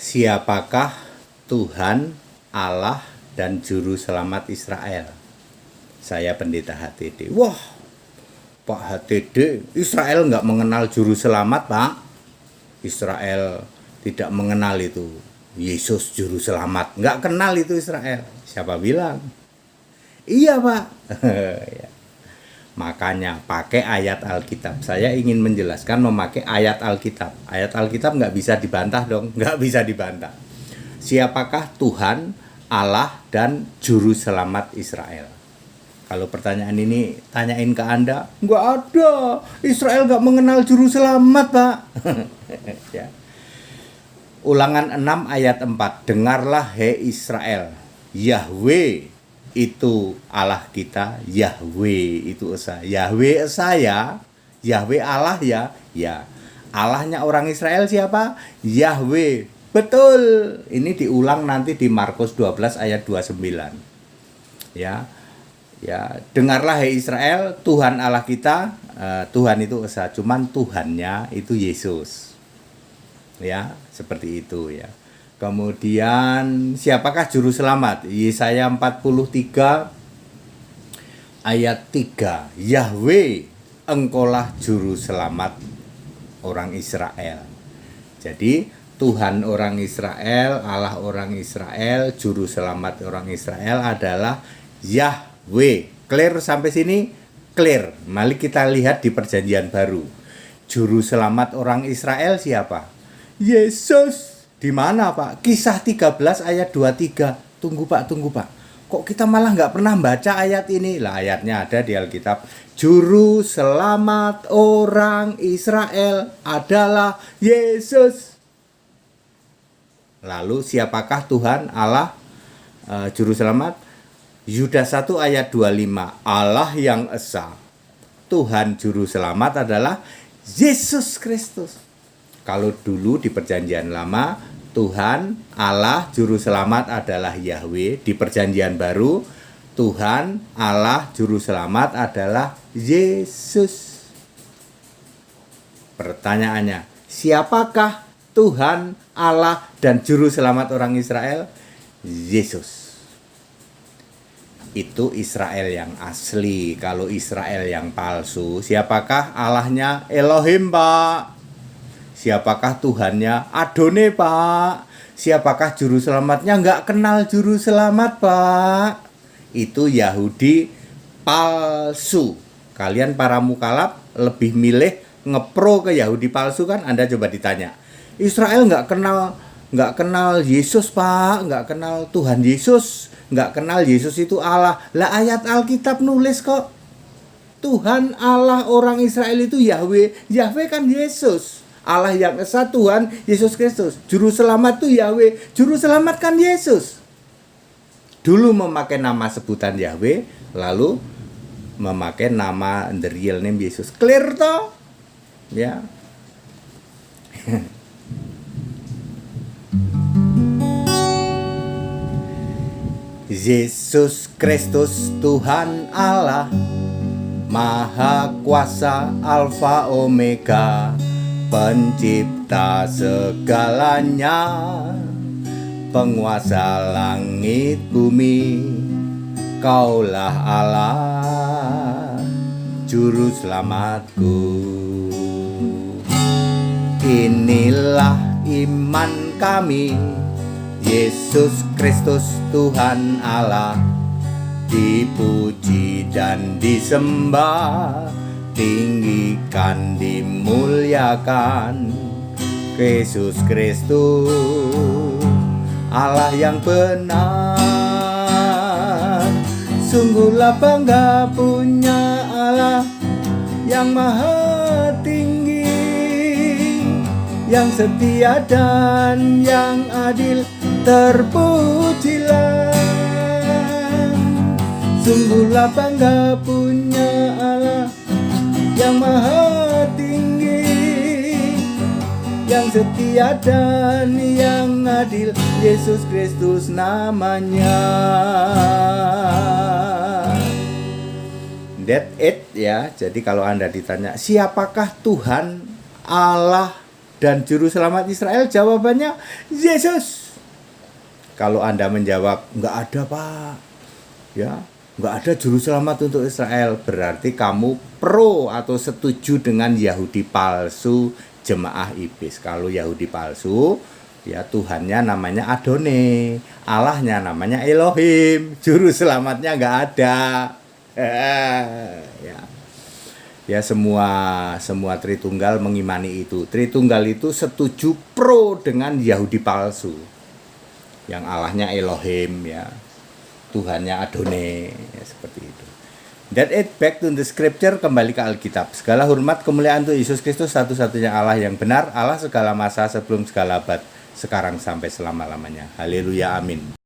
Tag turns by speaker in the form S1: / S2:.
S1: Siapakah Tuhan, Allah, dan Juru Selamat Israel? Saya Pendeta HTD. Wah, Pak HTD, Israel nggak mengenal Juru Selamat, Pak. Israel tidak mengenal itu Yesus Juru Selamat. Nggak kenal itu Israel. Siapa bilang? Iya, Pak. Ya. Makanya pakai ayat Alkitab. Saya ingin menjelaskan memakai ayat Alkitab. Ayat Alkitab nggak bisa dibantah dong, nggak bisa dibantah. Siapakah Tuhan, Allah, dan Juru Selamat Israel? Kalau pertanyaan ini tanyain ke Anda, nggak ada. Israel nggak mengenal Juru Selamat, Pak. Ya. Ulangan 6 ayat 4. Dengarlah hai Israel, Yahweh itu Allah kita, Yahweh itu Esa. Yahweh Esa ya, Yahweh Allah ya. Ya. Allahnya orang Israel siapa? Yahweh. Betul. Ini diulang nanti di Markus 12 ayat 29. Ya. Ya, dengarlah hai Israel, Tuhan Allah kita, Tuhan itu Esa, cuman Tuhannya itu Yesus. Ya, seperti itu ya. Kemudian siapakah juru selamat? Yesaya 43 ayat 3. Yahweh, engkaulah juru selamat orang Israel. Jadi Tuhan orang Israel, Allah orang Israel, juru selamat orang Israel adalah Yahweh. Clear sampai sini? Clear. Mari kita lihat di perjanjian baru. Juru selamat orang Israel siapa? Yesus. Di mana, Pak? Kisah 13 ayat 23. Tunggu Pak. Kok kita malah nggak pernah baca ayat ini? Lah ayatnya ada di Alkitab. Juru selamat orang Israel adalah Yesus. Lalu siapakah Tuhan, Allah, Juru Selamat? Yudas 1 ayat 25. Allah yang Esa. Tuhan Juru Selamat adalah Yesus Kristus. Kalau dulu di perjanjian lama, Tuhan, Allah, Juru Selamat adalah Yahweh. Di perjanjian baru, Tuhan, Allah, Juru Selamat adalah Yesus. Pertanyaannya, siapakah Tuhan, Allah, dan Juru Selamat orang Israel? Yesus. Itu Israel yang asli. Kalau Israel yang palsu, siapakah Allahnya? Elohim, Pak. Siapakah Tuhannya? Adone, Pak. Siapakah juru selamatnya? Nggak kenal juru selamat, Pak. Itu Yahudi palsu. Kalian para mukalaf lebih milih ngepro ke Yahudi palsu kan? Anda coba ditanya. Israel nggak kenal Yesus, Pak. Nggak kenal Tuhan Yesus. Nggak kenal Yesus itu Allah. Lah ayat Alkitab nulis kok. Tuhan Allah orang Israel itu Yahweh. Yahweh kan Yesus. Allah yang Esa, Tuhan Yesus Kristus. Juru selamat itu Yahweh. Juru selamat kan Yesus. Dulu memakai nama sebutan Yahweh, lalu memakai nama the real name Yesus. Clear toh? Ya. Yesus Kristus Tuhan Allah, Maha Kuasa, Alfa Omega, Pencipta segalanya, penguasa langit bumi, Kaulah Allah, Juru Selamatku. Inilah iman kami, Yesus Kristus Tuhan Allah, dipuji dan disembah, tinggikan, dimuliakan, Yesus Kristus, Allah yang benar. Sungguhlah bangga punya Allah yang maha tinggi, yang setia dan yang adil, terpujilah. Sungguhlah bangga punya Allah yang maha tinggi, yang setia dan yang adil, Yesus Kristus namanya. That it ya. Jadi kalau Anda ditanya siapakah Tuhan, Allah, dan juru selamat Israel? Jawabannya Yesus. Kalau Anda menjawab nggak ada Pak, ya nggak ada juru selamat untuk Israel, berarti kamu pro atau setuju dengan Yahudi palsu jemaah iblis. Kalau Yahudi palsu, ya Tuhannya namanya Adone, Allahnya namanya Elohim, juru selamatnya nggak ada. Ya semua Tritunggal mengimani itu. Tritunggal itu setuju pro dengan Yahudi palsu, yang Allahnya Elohim, ya Tuhannya Adone, ya, seperti itu. That it, back to the scripture, kembali ke Alkitab. Segala hormat kemuliaan untuk Yesus Kristus, satu-satunya Allah yang benar, Allah segala masa sebelum segala abad, sekarang sampai selama-lamanya. Haleluya, amin.